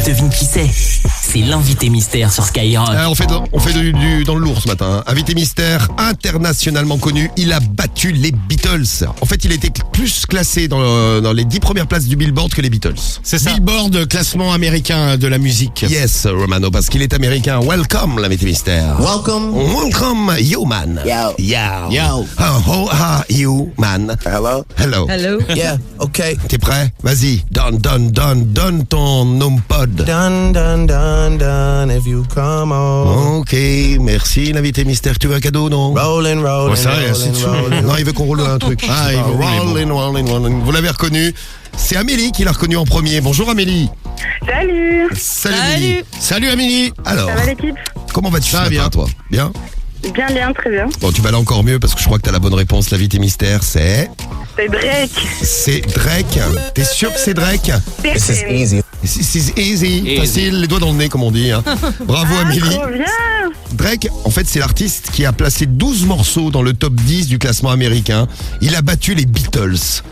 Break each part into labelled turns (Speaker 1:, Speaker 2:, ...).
Speaker 1: Devine qui c'est? C'est l'invité mystère sur Skyrock.
Speaker 2: On fait dans le lourd ce matin. Invité mystère internationalement connu, il a battu les Beatles. En fait, il a été plus classé dans les 10 premières places du Billboard que les Beatles.
Speaker 3: C'est ça. Billboard, classement américain de la musique.
Speaker 2: Yes, Romano, parce qu'il est américain. Welcome, l'invité mystère. Welcome, you man.
Speaker 3: Yo.
Speaker 2: How are you, man?
Speaker 4: Hello?
Speaker 5: Hello.
Speaker 4: Yeah, okay.
Speaker 2: T'es prêt? Vas-y, donne ton HomePod.
Speaker 4: Done, if you come on.
Speaker 2: Ok, merci l'invité mystère. Tu veux un cadeau, non?
Speaker 4: Rolling.
Speaker 2: Non, il veut qu'on roule un truc.
Speaker 3: Il veut
Speaker 2: rolling. Vous l'avez reconnu? C'est Amélie qui l'a reconnu en premier. Bonjour Amélie.
Speaker 6: Salut.
Speaker 2: Amélie.
Speaker 3: Salut Amélie.
Speaker 2: Alors,
Speaker 6: Ça va l'équipe?
Speaker 2: comment vas-tu ce matin,
Speaker 3: bien.
Speaker 2: toi? Bien?
Speaker 6: Bien, très bien.
Speaker 2: Bon, tu vas aller encore mieux parce que je crois que t'as la bonne réponse. L'invité mystère, c'est
Speaker 6: C'est Drake.
Speaker 2: T'es sûr que c'est Drake?
Speaker 4: This is easy.
Speaker 2: This is easy. Facile, les doigts dans le nez, comme on dit. Hein. Bravo Amélie.
Speaker 6: Trop bien.
Speaker 2: Drake, en fait, c'est l'artiste qui a placé 12 morceaux dans le top 10 du classement américain. Il a battu les Beatles.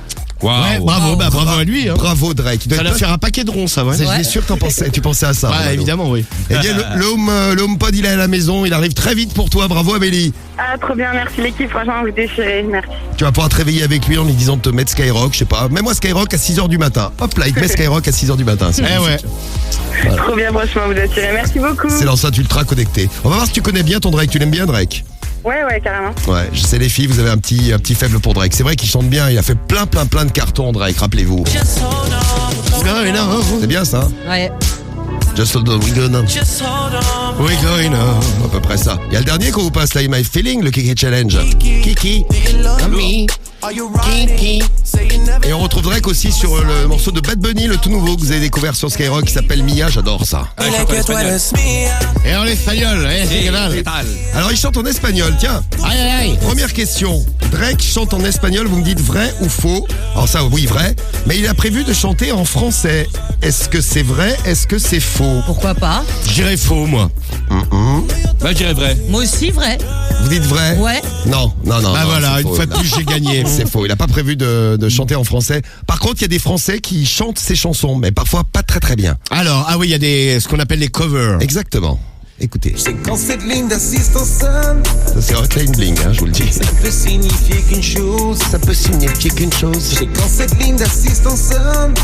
Speaker 3: Ouais, bravo à lui. Hein.
Speaker 2: Bravo Drake.
Speaker 3: Ça va faire un paquet de ronds, ça, ouais.
Speaker 2: Je suis sûr que tu pensais à ça.
Speaker 3: Ouais,
Speaker 2: Romano.
Speaker 3: évidemment, oui.
Speaker 2: Eh bien, le HomePod, il est à la maison. Il arrive très vite pour toi. Bravo Amélie.
Speaker 6: Ah, trop bien, merci l'équipe. Franchement, vous déchirez. Merci.
Speaker 2: Tu vas pouvoir te réveiller avec lui en lui disant de te mettre Skyrock, je sais pas. Mets-moi Skyrock à 6h du matin. Hop là, il te met Skyrock à 6h du matin.
Speaker 3: Ouais.
Speaker 6: Trop bien, franchement, vous déchirez. Merci beaucoup.
Speaker 2: C'est l'enceinte ultra connectée. On va voir si tu connais bien ton Drake. Tu l'aimes bien Drake?
Speaker 6: Ouais, carrément.
Speaker 2: Ouais, je sais les filles, vous avez un petit faible pour Drake. C'est vrai qu'il chante bien, il a fait plein de cartons Drake, rappelez-vous. C'est bien ça?
Speaker 5: Ouais.
Speaker 2: Just hold on, we go now.
Speaker 3: We going on.
Speaker 2: À peu près ça. Il y a le dernier qu'on vous passe là, My Feeling, le Kiki Challenge. Kiki, me. Kiki. Et on retrouve Drake aussi sur le morceau de Bad Bunny, le tout nouveau que vous avez découvert sur Skyrock qui s'appelle Mia, j'adore ça.
Speaker 3: Et en espagnol, c'est génial.
Speaker 2: Alors il chante en espagnol, tiens.
Speaker 3: Aïe.
Speaker 2: Première question. Drake chante en espagnol, vous me dites vrai ou faux? Alors ça, oui, vrai. Mais il a prévu de chanter en français. Est-ce que c'est vrai? Est-ce que c'est faux?
Speaker 5: Pourquoi pas?
Speaker 3: Je dirais faux, moi.
Speaker 7: Bah, je dirais vrai.
Speaker 5: Moi aussi, vrai.
Speaker 2: Vous dites vrai?
Speaker 5: Ouais.
Speaker 2: Non.
Speaker 3: Bah voilà,
Speaker 2: c'est
Speaker 3: une
Speaker 2: faux.
Speaker 3: fois de plus, j'ai gagné.
Speaker 2: C'est faux, il a pas prévu de chanter en français. Par contre, il y a des Français qui chantent ces chansons, mais parfois pas très bien.
Speaker 3: Alors, il y a ce qu'on appelle les covers.
Speaker 2: Exactement. Écoutez,
Speaker 4: C'est quand cette ligne d'assistance sonne,
Speaker 2: ça c'est Hotline Bling, je vous le dis.
Speaker 4: ça peut signifier qu'une chose.
Speaker 2: Ça peut signifier qu'une chose.
Speaker 4: C'est quand cette ligne d'assistance sonne.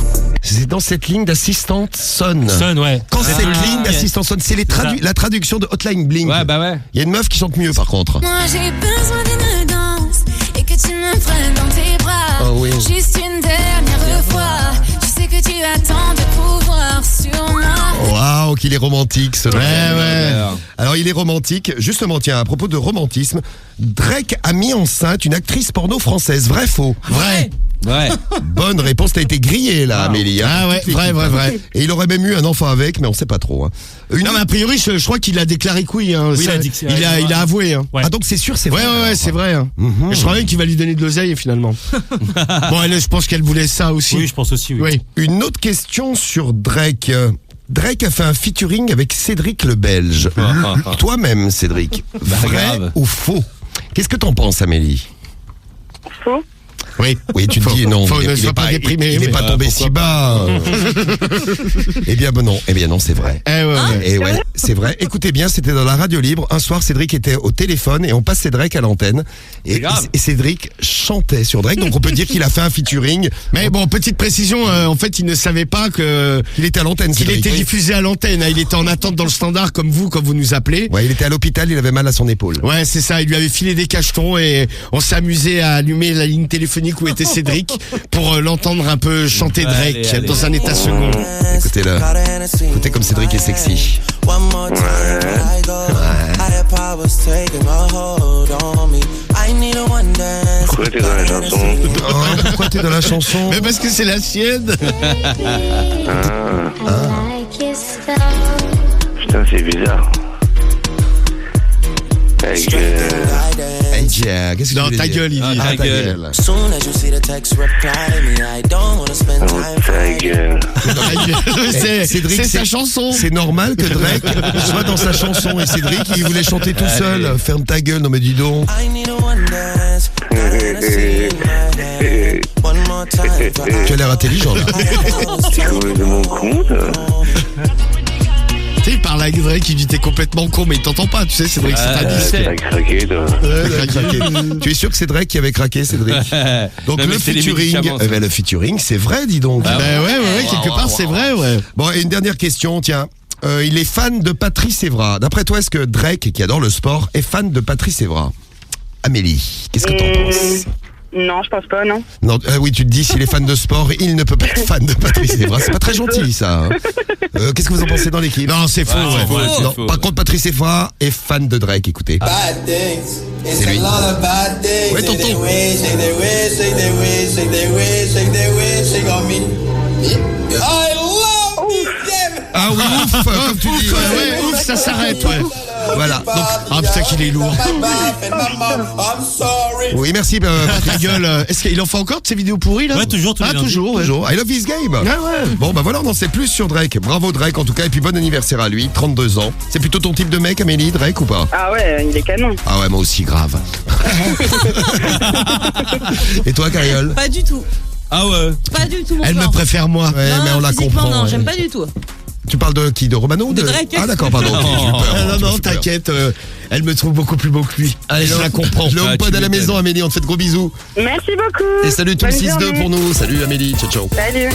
Speaker 2: C'est dans cette ligne d'assistante sonne.
Speaker 7: Ouais.
Speaker 2: Quand cette ligne d'assistante sonne, c'est la traduction de Hotline Bling.
Speaker 7: Ouais, bah ouais.
Speaker 2: Il y a une meuf qui chante mieux par contre.
Speaker 8: Moi j'ai besoin d'une danse et que tu me prennes dans tes bras.
Speaker 2: Oh oui.
Speaker 8: Juste une dernière fois. Je sais que tu attends de pouvoir sur moi.
Speaker 2: Waouh, qu'il est romantique ce Drake.
Speaker 3: Ouais.
Speaker 2: Alors il est romantique. Justement, tiens, à propos de romantisme, Drake a mis enceinte une actrice porno française. Vrai, faux?
Speaker 3: Vrai.
Speaker 7: Ouais.
Speaker 2: Bonne réponse, t'as été grillé là, Amélie.
Speaker 3: Ah ouais, vrai.
Speaker 2: Et il aurait même eu un enfant avec, mais on sait pas trop. Hein.
Speaker 3: Non, mais a priori, je crois qu'il a déclaré que oui. Hein.
Speaker 7: Oui, il a dit que c'est vrai.
Speaker 3: il a avoué. Hein.
Speaker 7: Ouais.
Speaker 2: Ah donc c'est sûr, c'est vrai.
Speaker 3: Ouais, c'est vrai. Hein.
Speaker 2: Mhm.
Speaker 3: Et je crois même qu'il va lui donner de l'oseille finalement. Bon, je pense qu'elle voulait ça aussi.
Speaker 7: Oui, je pense aussi, oui.
Speaker 3: Oui.
Speaker 2: Une autre question sur Drake. Drake a fait un featuring avec Cédric le Belge. Toi-même, Cédric. Vrai
Speaker 7: grave.
Speaker 2: ou faux? Qu'est-ce que t'en penses, Amélie?
Speaker 6: Faux.
Speaker 3: Oui,
Speaker 2: tu te dis non.
Speaker 3: Faut
Speaker 2: il
Speaker 3: ne
Speaker 2: est
Speaker 3: sois pas déprimé.
Speaker 2: Il n'est pas tombé si bas. Eh bien non, c'est vrai. Et ouais, c'est vrai. Écoutez bien, c'était dans la radio libre. Un soir, Cédric était au téléphone et on passe Cédric à l'antenne. Et Cédric chantait sur Drake, donc on peut dire qu'il a fait un featuring.
Speaker 3: Mais bon, petite précision, en fait, il ne savait pas
Speaker 2: qu'il était à l'antenne.
Speaker 3: Qu'il
Speaker 2: Cédric.
Speaker 3: était diffusé à l'antenne. Il était en attente dans le standard comme vous quand vous nous appelez.
Speaker 2: Ouais, il était à l'hôpital, il avait mal à son épaule.
Speaker 3: Ouais, c'est ça. Il lui avait filé des cachetons et on s'est amusé à allumer la ligne téléphonique où était Cédric pour l'entendre un peu chanter Drake
Speaker 7: allez.
Speaker 3: dans un état second.
Speaker 2: Écoutez-le. Écoutez comme Cédric est sexy.
Speaker 9: Pourquoi t'es dans la chanson?
Speaker 2: Pourquoi t'es dans la chanson?
Speaker 3: Mais parce que c'est la sienne.
Speaker 9: Putain, c'est bizarre. Avec,
Speaker 2: Yeah, qu'est-ce que
Speaker 3: Non,
Speaker 2: tu voulais
Speaker 3: ta
Speaker 2: dire?
Speaker 3: gueule, il dit.
Speaker 2: Ah, ta gueule.
Speaker 9: ta gueule.
Speaker 2: Cédric,
Speaker 3: C'est sa chanson.
Speaker 2: C'est normal que Drake soit dans sa chanson. Et Cédric, il voulait chanter tout seul. Ferme ta gueule, non mais dis donc. Tu as l'air intelligent là.
Speaker 9: Tu joues de mon compte?
Speaker 3: parle avec Drake, il dit t'es complètement con, mais il t'entend pas, tu sais, Cédric, c'est ta liste.
Speaker 9: T'as craqué, toi.
Speaker 2: Tu es sûr que c'est Drake qui avait craqué, Cédric? Donc
Speaker 7: Non, mais
Speaker 2: le
Speaker 7: c'est les
Speaker 2: featuring,
Speaker 7: médicaments, ça.
Speaker 2: le featuring, c'est vrai, dis donc.
Speaker 3: Ouais, quelque part, c'est vrai, ouais.
Speaker 2: Bon, et une dernière question, tiens. Il est fan de Patrice Evra. D'après toi, est-ce que Drake, qui adore le sport, est fan de Patrice Evra? Amélie, qu'est-ce que t'en penses?
Speaker 6: Non, je pense pas, non.
Speaker 2: Non, oui, tu te dis, s'il est fan de sport, il ne peut pas être fan de Patrice Evra. C'est pas très gentil, ça. Hein. Qu'est-ce que vous en pensez dans l'équipe?
Speaker 3: Non, c'est faux,
Speaker 7: Ouais,
Speaker 3: ouais.
Speaker 7: c'est
Speaker 2: Non,
Speaker 7: faux.
Speaker 2: par contre, Patrice Evra est fan de Drake, écoutez.
Speaker 4: C'est
Speaker 2: lui.
Speaker 3: Ouais, tonton.
Speaker 2: Ah oui, ouf, comme tu dis.
Speaker 3: Ouais, ouf, ça s'arrête, ouais.
Speaker 2: Voilà. Donc,
Speaker 3: Ah putain qu'il est lourd.
Speaker 2: oui, merci.
Speaker 3: Ta gueule. Est-ce qu'il en fait encore de ces vidéos pourries là?
Speaker 7: Ouais, toujours, tous les lundis.
Speaker 3: toujours. Ouais.
Speaker 2: Bonjour, I love this game.
Speaker 3: Ouais.
Speaker 2: Bon, bah voilà, on en sait plus sur Drake. Bravo Drake, en tout cas, et puis bon anniversaire à lui, 32 ans. C'est plutôt ton type de mec, Amélie, Drake, ou pas?
Speaker 6: Ah ouais, il est canon.
Speaker 2: Ah ouais, moi aussi, grave. Et toi, Cariole?
Speaker 5: Pas du tout.
Speaker 7: Ah ouais.
Speaker 5: Pas du tout, mon
Speaker 3: Elle me
Speaker 5: genre.
Speaker 3: préfère moi.
Speaker 2: Ouais,
Speaker 5: Non,
Speaker 2: mais on la
Speaker 5: physiquement,
Speaker 2: comprend.
Speaker 5: non,
Speaker 2: ouais.
Speaker 5: j'aime pas du tout.
Speaker 2: Tu parles de qui? De Romano ou
Speaker 5: De Drake.
Speaker 2: Ah d'accord, pardon. ok, j'ai eu peur.
Speaker 3: Non,
Speaker 2: Tu m'as
Speaker 3: non,
Speaker 2: fait peur.
Speaker 3: t'inquiète, elle me trouve beaucoup plus beau que lui. Allez, je la comprends.
Speaker 2: Le
Speaker 7: Ah,
Speaker 2: HomePod
Speaker 7: tu
Speaker 2: à la
Speaker 7: m'étonnes.
Speaker 2: maison, Amélie, on te fait de gros bisous.
Speaker 6: Merci beaucoup.
Speaker 2: Et salut tout le
Speaker 6: Bonne
Speaker 2: 6-2
Speaker 6: journée.
Speaker 2: pour nous. Salut Amélie, ciao ciao.
Speaker 6: Salut.